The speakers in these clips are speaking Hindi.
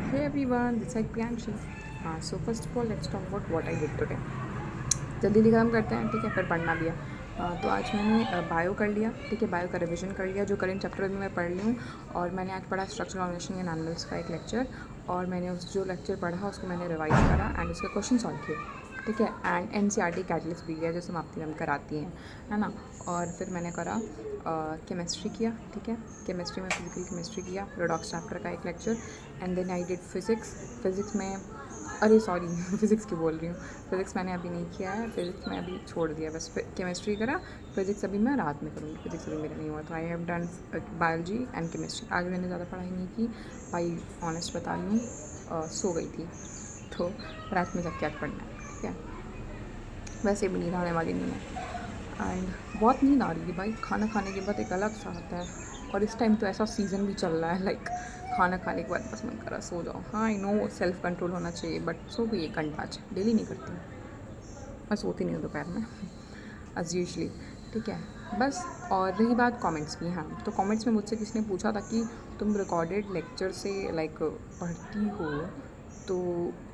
Hey everyone, this is Priyanshi. So first of all, let's talk about what I did today. जल्दी खत्म करते हैं, ठीक है, फिर पढ़ना भी है। तो आज मैंने बायो कर लिया, ठीक है, बायो का रिविजन कर लिया, जो करंट चैप्टर में मैं पढ़ ली हूँ। और मैंने आज पढ़ा स्ट्रक्चर ऑर्गेनाइजेशन इन एनिमल्स का एक लेक्चर, और मैंने उस जो लेक्चर पढ़ा उसको मैंने रिवाइज करा एंड उसके क्वेश्चन सॉल्व किए, ठीक है। एंड NCERT कैटलिस्ट भी है जो समाप्ति मैम कराती हैं, है ना। और फिर मैंने करा केमिस्ट्री किया, ठीक है, केमिस्ट्री में फिजिकल केमिस्ट्री किया, रेडॉक्स चैप्टर का एक lecture. And then I did physics में, अरे सॉरी फिज़िक्स की बोल रही हूँ, फिज़िक्स मैंने अभी नहीं किया है, फिज़िक्स मैं अभी छोड़ दिया, बस केमिस्ट्री करा। फिज़िक्स अभी मैं रात में करूँगी, फिज़िक्स अभी मेरा नहीं हुआ। तो I have done biology and chemistry. आज मैंने ज़्यादा पढ़ाई नहीं की, भाई ऑनेस्ट बता रही हूँ, सो गई थी, तो रात में जाके आज पढ़ना है, ठीक है। वैसे भी नींद आने वाली नहीं है, एंड बहुत नींद आ रही है भाई। खाना खाने के बाद एक अलग सा आता है, और इस टाइम तो ऐसा सीज़न भी चल रहा है, लाइक खाना खाने के बाद बस मन करा सो जाओ। हाँ आई नो सेल्फ कंट्रोल होना चाहिए, बट सो भी 1 घंटा आज डेली नहीं करती हूँ, मैं सोती नहीं हूँ दोपहर में एज यूजली, ठीक है। बस, और रही बात कमेंट्स की, हाँ तो कमेंट्स में मुझसे किसी ने पूछा था कि तुम रिकॉर्डेड लेक्चर से लाइक पढ़ती हो तो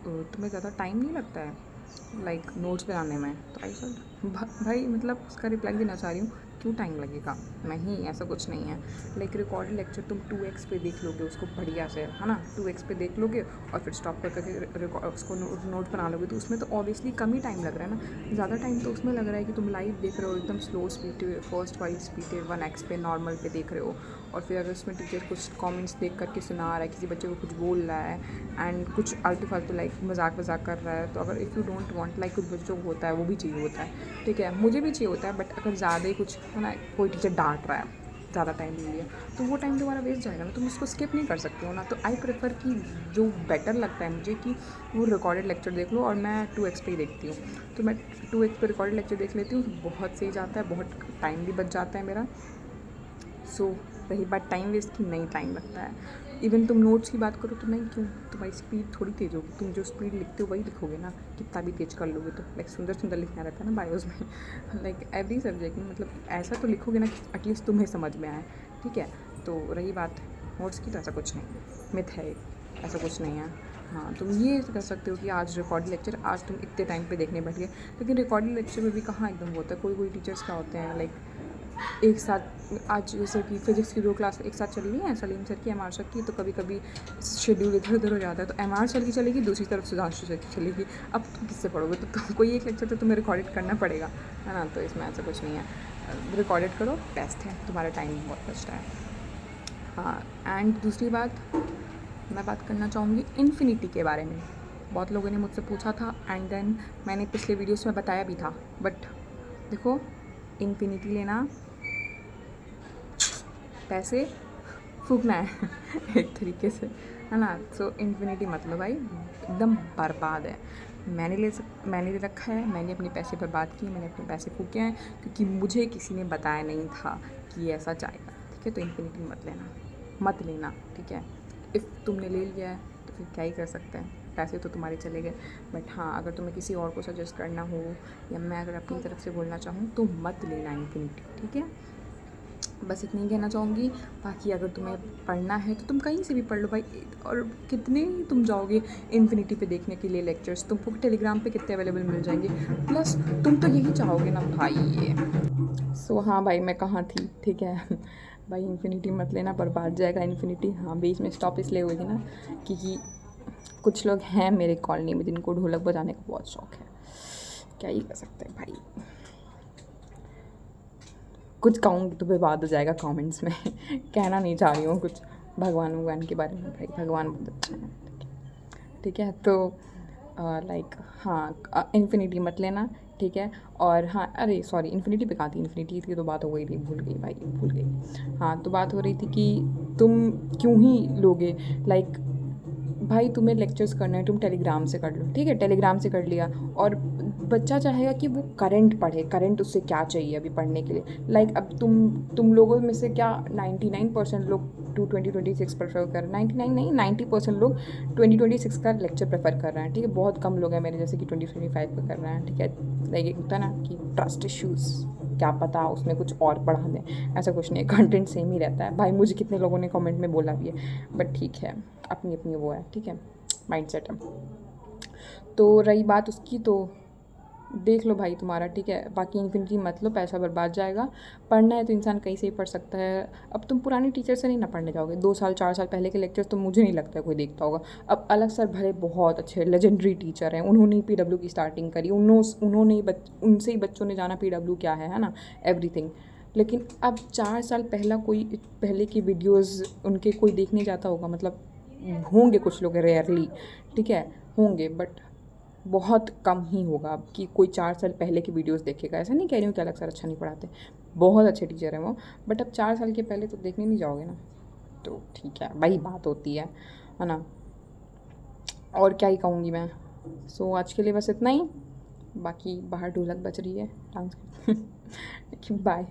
तुम्हें ज़्यादा टाइम नहीं लगता है लाइक नोट्स बनाने में। तो आई सेड भाई मतलब उसका रिप्लाई देना चाह रही हूँ, क्यों टाइम लगेगा, नहीं ऐसा कुछ नहीं है। लाइक रिकॉर्डेड लेक्चर तुम 2x पे देख लोगे उसको बढ़िया से, है ना, 2x पे देख लोगे और फिर स्टॉप कर करके उसको नोट बना लोगे, तो उसमें तो ऑब्वियसली कम ही टाइम लग रहा है ना। ज़्यादा टाइम तो उसमें लग रहा है कि तुम लाइव देख रहे हो, एकदम स्लो स्पीड पे, फर्स्ट वाली स्पीड पे 1x पे नॉर्मल पे देख रहे हो, और फिर अगर उसमें टीचर कुछ कमेंट्स देख करके सुना रहा है, किसी बच्चे को कुछ बोल रहा है एंड कुछ आलतू फालतू लाइक मजाक वजाक कर रहा है, तो अगर if you don't want, like कुछ बच्चों को होता है वो भी चाहिए होता है, ठीक है, मुझे भी चाहिए होता है, बट अगर ज़्यादा ही कुछ है ना, कोई टीचर डांट रहा है, ज़्यादा टाइम ले लिया, तो वो टाइम तुम्हारा वेस्ट जाएगा ना, तुम उसको स्किप नहीं कर सकते हो ना। तो आई प्रेफर कि जो बेटर लगता है मुझे कि वो रिकॉर्डेड लेक्चर देख लो, और मैं 2x पे ही देखती हूँ, तो मैं 2x पे रिकॉर्डेड लेक्चर देख लेती हूँ, तो बहुत सही जाता है, बहुत टाइम भी बच जाता है मेरा। सो रही बात टाइम वेस्ट की, नहीं टाइम लगता है। इवन तुम नोट्स की बात करो तो नहीं, क्यों, तुम्हारी स्पीड थोड़ी तेज़ होगी, तुम जो स्पीड लिखते हो वही लिखोगे ना, कितना भी तेज़ कर लोगे तो। लाइक सुंदर सुंदर लिखना रहता है ना बायोस में लाइक एवरी सब्जेक्ट में, मतलब ऐसा तो लिखोगे ना कि एटलीस्ट तुम्हें समझ में आए, ठीक है। तो रही बात नोट्स की, तो ऐसा कुछ नहीं, मिथ है, ऐसा कुछ नहीं है। हाँ तुम ये कर सकते हो कि आज रिकॉर्डेड लेक्चर आज तुम इतने टाइम पे देखने बैठ गए, लेकिन रिकॉर्डेड लेक्चर में भी कहाँ एकदम होता है, कोई कोई टीचर्स क्या होते हैं लाइक एक साथ, आज जैसे कि फिजिक्स की 2 क्लास एक साथ चल रही हैं, सलीम सर की, MR सर की, तो कभी कभी शेड्यूल इधर उधर हो जाता है, तो MR सर की चलेगी, दूसरी तरफ सुधांशु सर की चलेगी। अब तुम किससे पढ़ोगे, तो कोई एक लेक्चर तो तुम्हें रिकॉर्डेड करना पड़ेगा, है ना। तो इसमें ऐसा कुछ नहीं है, रिकॉर्डेड करो, बेस्ट है, तुम्हारा टाइम बहुत बचता है। हाँ एंड दूसरी बात, मैं बात करना चाहूँगी इन्फिनिटी के बारे में। बहुत लोगों ने मुझसे पूछा था, एंड देन मैंने पिछले वीडियोस में बताया भी था, बट देखो इन्फिनिटी लेना पैसे फूकना है एक तरीके से, है ना। सो इन्फिनिटी मत लो भाई, एकदम बर्बाद है। मैंने ले रखा है, मैंने अपने पैसे बर्बाद किए, मैंने अपने पैसे फूके हैं, क्योंकि मुझे किसी ने बताया नहीं था कि ये ऐसा जाएगा, ठीक है। तो इन्फिनिटी मत लेना, ठीक है। इफ़ तुमने ले लिया है तो फिर क्या ही कर सकते हैं, पैसे तो तुम्हारे चले गए। बट हाँ अगर तुम्हें किसी और को सजेस्ट करना हो, या मैं अगर अपनी तरफ से बोलना चाहूँ, तो मत लेना इन्फिनिटी, ठीक है। बस इतना ही कहना चाहूँगी। बाकी अगर तुम्हें पढ़ना है तो तुम कहीं से भी पढ़ लो भाई, और कितने ही तुम जाओगे इन्फिनिटी पे देखने के लिए लेक्चर्स, तुमको टेलीग्राम पे कितने अवेलेबल मिल जाएंगे, प्लस तुम तो यही चाहोगे ना भाई ये। सो हाँ भाई मैं कहाँ थी, ठीक है भाई इन्फिनिटी मत लेना, बर्बाद जाएगा इन्फिनिटी। हाँ बीच में स्टॉप इसलिए हुई थी ना, क्योंकि कुछ लोग हैं मेरे कॉलोनी में जिनको ढोलक बजाने का बहुत शौक है, क्या ही कर सकते हैं भाई। कुछ कहूँगी तो बर्बाद हो जाएगा कमेंट्स में कहना नहीं चाह रही हूँ कुछ भगवान के बारे में, भाई भगवान बहुत अच्छे हैं, ठीक है। तो लाइक हाँ इन्फिनिटी मत लेना, ठीक है। और हाँ अरे सॉरी इन्फिनिटी पे कहाँ थी, इन्फिनिटी की तो बात हो गई थी, भूल गई भाई भूल गई। हाँ तो बात हो रही थी कि तुम क्यों ही लोगे, लाइक भाई तुम्हें लेक्चर्स करना है तुम टेलीग्राम से कर लो, ठीक है, टेलीग्राम से कर लिया, और बच्चा चाहेगा कि वो करंट पढ़े, करंट उससे क्या चाहिए अभी पढ़ने के लिए। लाइक अब तुम लोगों में से क्या 99% लोग टू 2026 प्रेफर कर रहे हैं, 99 नहीं 90% लोग 2026 का लेक्चर प्रेफर कर रहे हैं, ठीक है। बहुत कम लोग हैं मेरे जैसे कि 2025 का कर रहे हैं, ठीक है। लाइक होता है ना कि ट्रस्ट इश्यूज़, क्या पता उसमें कुछ और बढ़ा दें, ऐसा कुछ नहीं है, कंटेंट सेम ही रहता है भाई। मुझे कितने लोगों ने कमेंट में बोला भी है, बट ठीक है, अपनी अपनी वो है, ठीक है, माइंडसेट है। तो रही बात उसकी, तो देख लो भाई तुम्हारा, ठीक है। बाकी इन्फिनिटी मत लो, पैसा बर्बाद जाएगा। पढ़ना है तो इंसान कहीं से ही पढ़ सकता है। अब तुम पुरानी टीचर से नहीं ना पढ़ने जाओगे, 2 साल 4 साल पहले के लेक्चर्स तो मुझे नहीं लगता है कोई देखता होगा। अब अलग सर भले बहुत अच्छे लेजेंडरी टीचर हैं, उन्होंने ही PW की स्टार्टिंग करी, उन्होंने ही उनसे ही बच्चों ने जाना PW क्या है ना, एवरीथिंग। लेकिन अब 4 साल पहले की वीडियोज़ उनके कोई देखने जाता होगा, मतलब होंगे कुछ लोग रेयरली, ठीक है, होंगे, बट बहुत कम ही होगा अब कि कोई 4 साल पहले की वीडियोस देखेगा। ऐसा नहीं कह रही हूँ कि अलग सर अच्छा नहीं पढ़ाते, बहुत अच्छे टीचर हैं वो, बट अब 4 साल के पहले तो देखने नहीं जाओगे ना, तो ठीक है, वही बात होती है ना। और क्या ही कहूँगी मैं। सो आज के लिए बस इतना ही। बाकी बाहर ढोलक बज रही है, डांस लेकिन बाय,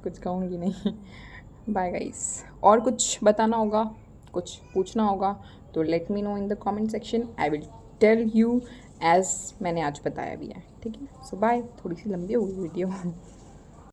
कुछ कहूँगी नहीं। Bye guys. और कुछ बताना होगा, कुछ पूछना होगा तो let me know in the comment section, I will tell you as मैंने आज बताया भी है, ठीक है। सो बाय, थोड़ी सी लंबी हो गई वीडियो।